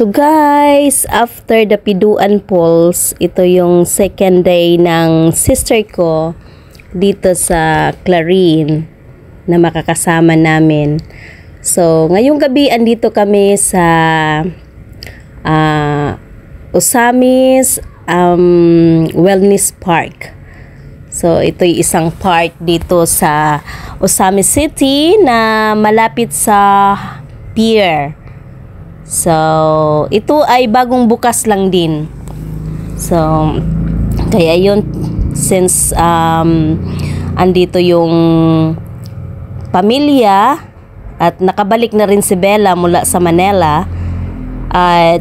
So guys, after the Piduan Falls, ito yung second day ng sister ko dito sa Clarin na makakasama namin. So ngayong gabi andito kami sa Osamis Wellness Park. So ito'y isang park dito sa Osamis City na malapit sa pier. So, ito ay bagong bukas lang din. So, kaya yun, since andito yung pamilya at nakabalik na rin si Bella mula sa Manila, at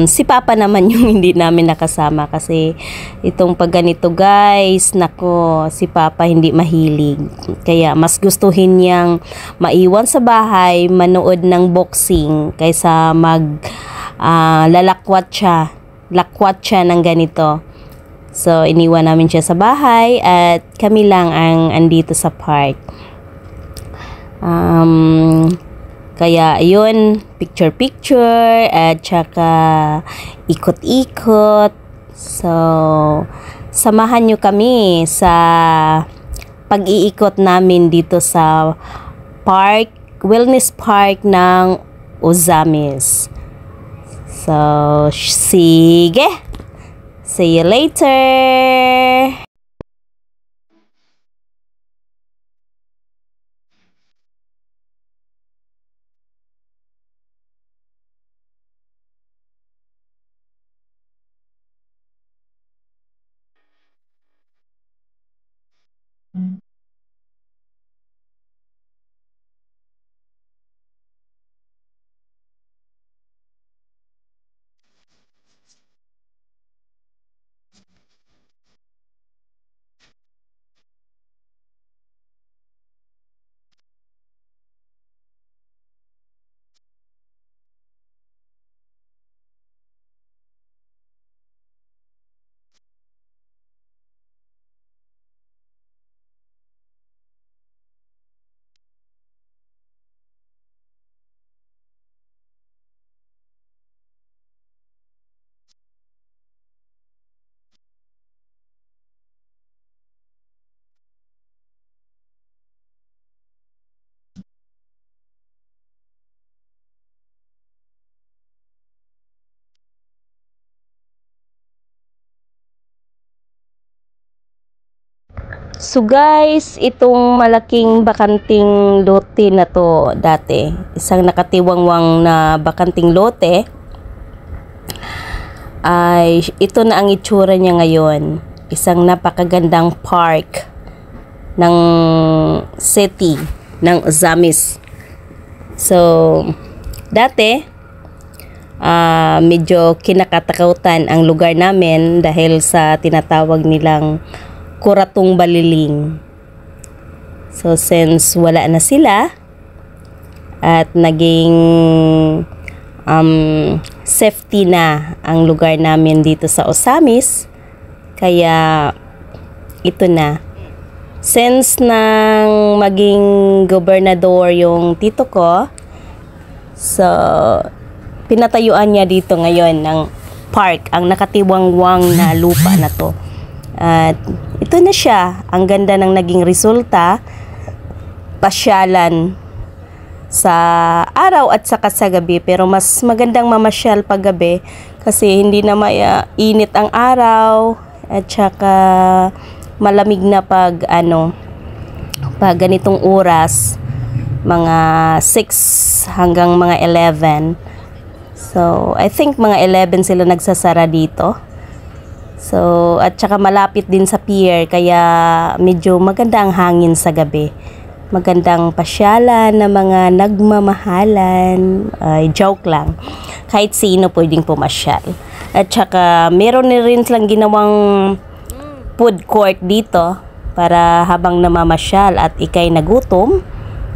si Papa naman yung hindi namin nakasama kasi itong pagganito guys, nako, si Papa hindi mahilig. Kaya mas gustuhin niyang maiwan sa bahay, manood ng boxing kaysa lalakwat siya ng ganito. So iniwan namin siya sa bahay at kami lang ang andito sa park. Kaya ayun, picture at saka ikot-ikot. So samahan nyo kami sa pag-iikot namin dito sa park, wellness park ng Osamis. So sige, see you later. So guys, itong malaking bakanting lote na to dati, isang nakatiwangwang na bakanting lote, ay ito na ang itsura niya ngayon. Isang napakagandang park ng city ng Osamis. So dati medyo kinakatakutan ang lugar namin dahil sa tinatawag nilang Kuratong Baliling. So since wala na sila at naging safety na ang lugar namin dito sa Osamis, kaya ito na. Since nang maging gobernador yung tito ko, so pinatayuan niya dito ngayon ng park, ang nakatiwangwang na lupa na to. At ito na siya, ang ganda ng naging resulta. Pasyalan sa araw at saka sa gabi, pero mas magandang mamasyal pag gabi kasi hindi na mainit ang araw at saka malamig na pag ganitong oras, mga 6 hanggang mga 11. So I think mga 11 sila nagsasara dito. So, at saka malapit din sa pier, kaya medyo maganda ang hangin sa gabi. Magandang pasyalan na mga nagmamahalan. Joke lang. Kahit sino pwedeng pumasyal. At saka meron rin silang ginawang food court dito para habang namamasyal at ikay nagutom.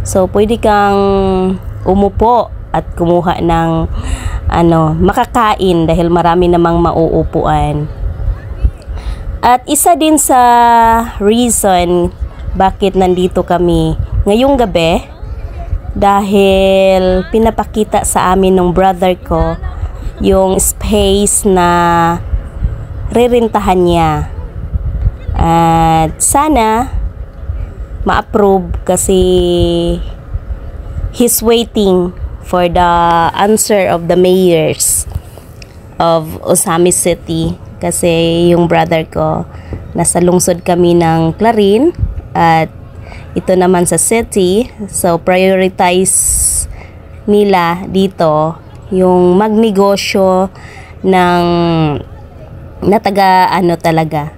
So, pwede kang umupo at kumuha ng makakain dahil marami namang mauupuan. At isa din sa reason bakit nandito kami ngayong gabi, dahil pinapakita sa amin ng brother ko yung space na rerentahan niya. At sana ma-approve kasi he's waiting for the answer of the mayors of Osamis City, kasi yung brother ko nasa lungsod kami ng Clarin at ito naman sa city. So prioritize nila dito yung magnegosyo ng na taga talaga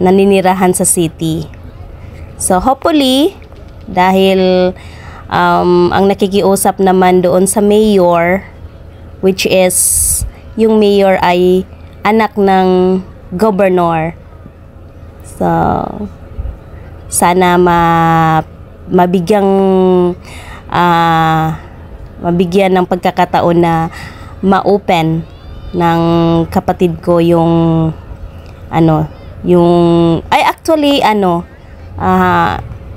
naninirahan sa city. So hopefully, dahil ang nakikiusap naman doon sa mayor, which is yung mayor ay anak ng governor. So sana mabigyan ng pagkakataon na ma-open ng kapatid ko yung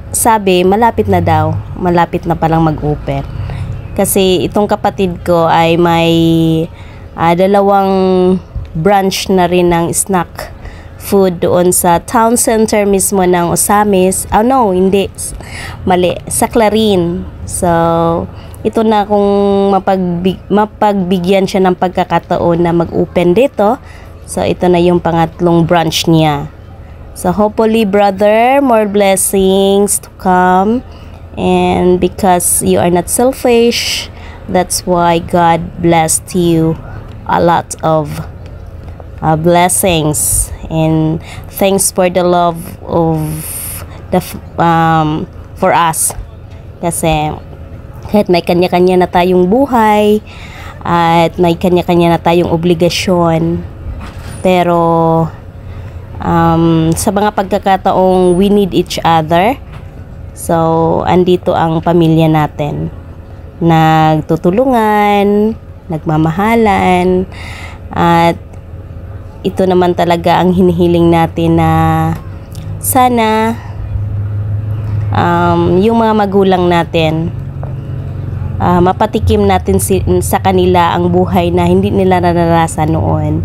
sabi malapit na palang mag-open, kasi itong kapatid ko ay may dalawang branch na rin ng snack food doon sa town center mismo ng Osamis. Sa Clarin. So ito na kung mapagbigyan siya ng pagkakataon na mag-open dito. So ito na yung pangatlong branch niya. So hopefully, brother, more blessings to come, and because you are not selfish, that's why God blessed you a lot of blessings, and thanks for the love of for us, kasi kahit may kanya-kanya na tayong buhay at may kanya-kanya na tayong obligasyon, pero sa mga pagkakataong we need each other. So andito ang pamilya natin, nagtutulungan, nagmamahalan, at ito naman talaga ang hinihiling natin, na sana yung mga magulang natin, mapatikim natin sa kanila ang buhay na hindi nila naranasan noon.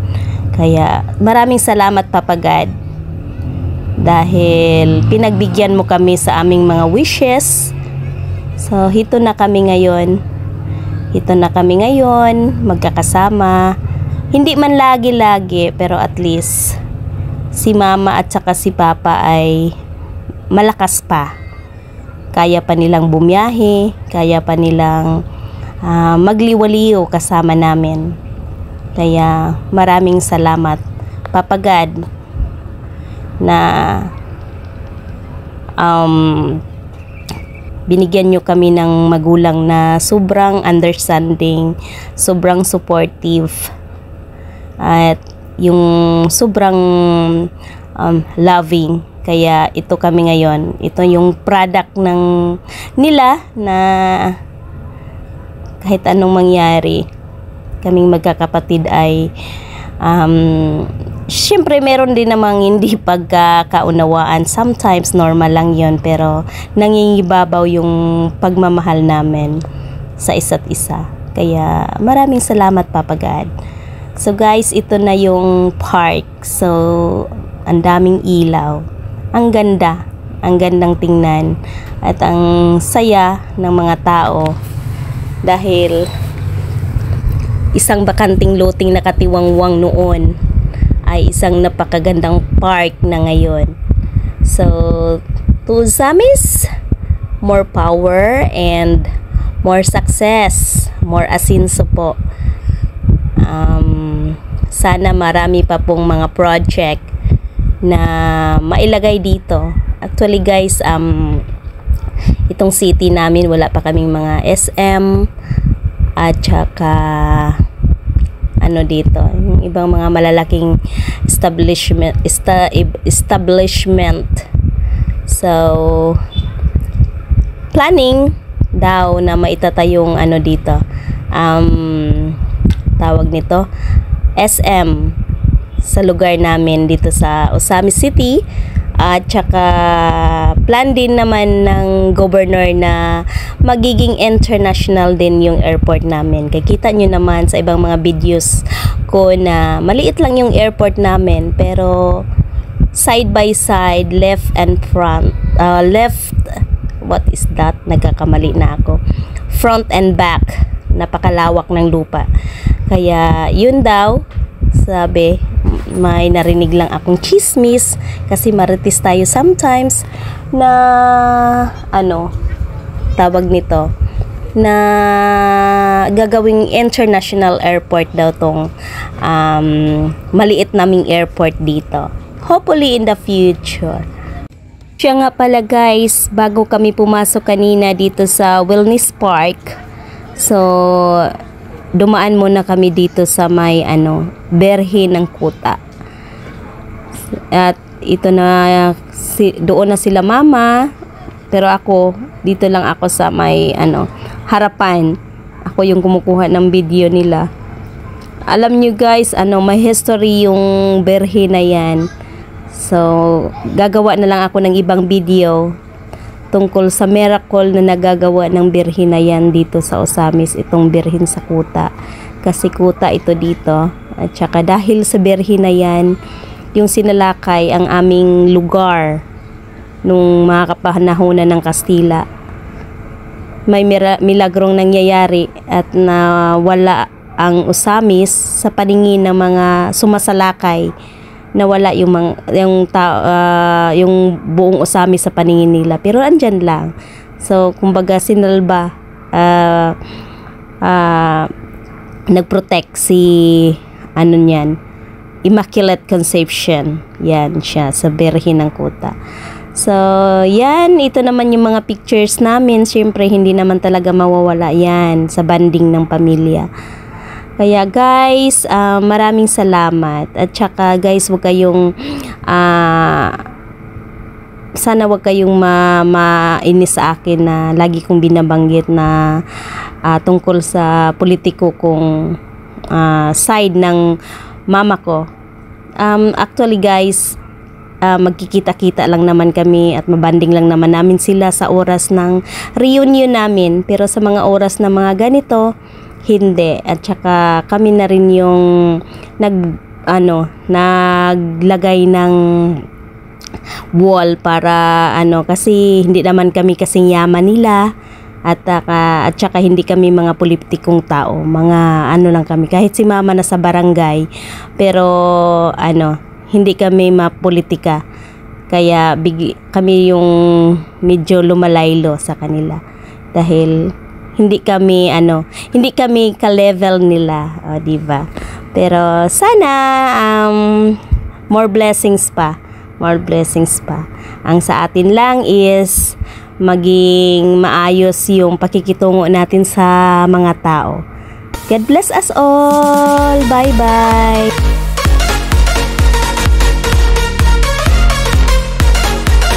Kaya maraming salamat, Papa God, dahil pinagbigyan mo kami sa aming mga wishes. So hito na kami ngayon, magkakasama. Hindi man lagi-lagi, pero at least si Mama at saka si Papa ay malakas pa. Kaya pa nilang bumiyahe, kaya pa nilang magliwaliw kasama namin. Kaya maraming salamat, Papa God, na binigyan nyo kami ng magulang na sobrang understanding, sobrang supportive, at yung sobrang loving. Kaya ito kami ngayon, ito yung product nila, na kahit anong mangyari, kaming magkakapatid ay syempre meron din namang hindi pagkakaunawaan. Sometimes normal lang yon, pero nangingibabaw yung pagmamahal namin sa isa't isa. Kaya maraming salamat, Papa God. So guys, ito na yung park. So ang daming ilaw, ang gandang tingnan, at ang saya ng mga tao, dahil isang bakanting loting nakatiwangwang noon ay isang napakagandang park na ngayon. So to Osamis, more power and more success, more asinso po. Sana marami pa pong mga project na mailagay dito. Actually guys, itong city namin wala pa kaming mga SM at saka dito, yung ibang mga malalaking establishment. So planning daw na maitatayong dito, tawag nito SM sa lugar namin dito sa Osamis City, At saka plan din naman ng governor na magiging international din yung airport namin. Kaya kita nyo naman sa ibang mga videos ko na maliit lang yung airport namin, pero side by side, left and front, what is that? Nagkakamali na ako. Front and back, napakalawak ng lupa. Kaya yun daw, sabi, may narinig lang akong chismis kasi marites tayo sometimes na tawag nito, na gagawing international airport daw tong maliit naming airport dito. Hopefully in the future. Siya nga pala guys, bago kami pumasok kanina dito sa Wellness Park, so dumaan muna kami dito sa may berhe ng kuta. At ito na, doon na sila mama, pero ako, dito lang ako sa may harapan. Ako yung kumukuha ng video nila. Alam nyo guys, may history yung berhe na yan. So, gagawa na lang ako ng ibang video tungkol sa miracle na nagagawa ng birhen na yan dito sa Osamis, itong birhen sa kuta. Kasi kuta ito dito. At saka dahil sa birhen na yan, yung sinalakay ang aming lugar nung mga kapanahonan ng Kastila. May milagrong nangyayari at nawala ang Osamis sa paningin ng mga sumasalakay. Nawala yung buong Osamis sa paningin nila, pero andyan lang. So kumbaga sinalba, nagprotect si niyan, Immaculate Conception, yan siya sa birhen ng kuta. So yan, ito naman yung mga pictures namin. Siyempre hindi naman talaga mawawala yan sa banding ng pamilya. Kaya guys, maraming salamat. At saka guys, wag kayong sana wag kayong mainis sa akin na lagi kong binabanggit na tungkol sa politiko kong side ng mama ko. Actually guys, magkikita-kita lang naman kami at mabanding lang naman namin sila sa oras ng reunion namin. Pero sa mga oras na mga ganito, hindi. At saka kami na rin yung naglagay ng wall para kasi hindi naman kami kasing yaman nila, at saka hindi kami mga politikong tao, mga lang kami, kahit si mama na sa barangay, pero hindi kami mapolitika, kaya kami yung medyo lumalaylo sa kanila dahil hindi kami ka-level nila, di ba? Pero sana more blessings pa. Ang sa atin lang is maging maayos yung pakikitungo natin sa mga tao. God bless us all. Bye-bye.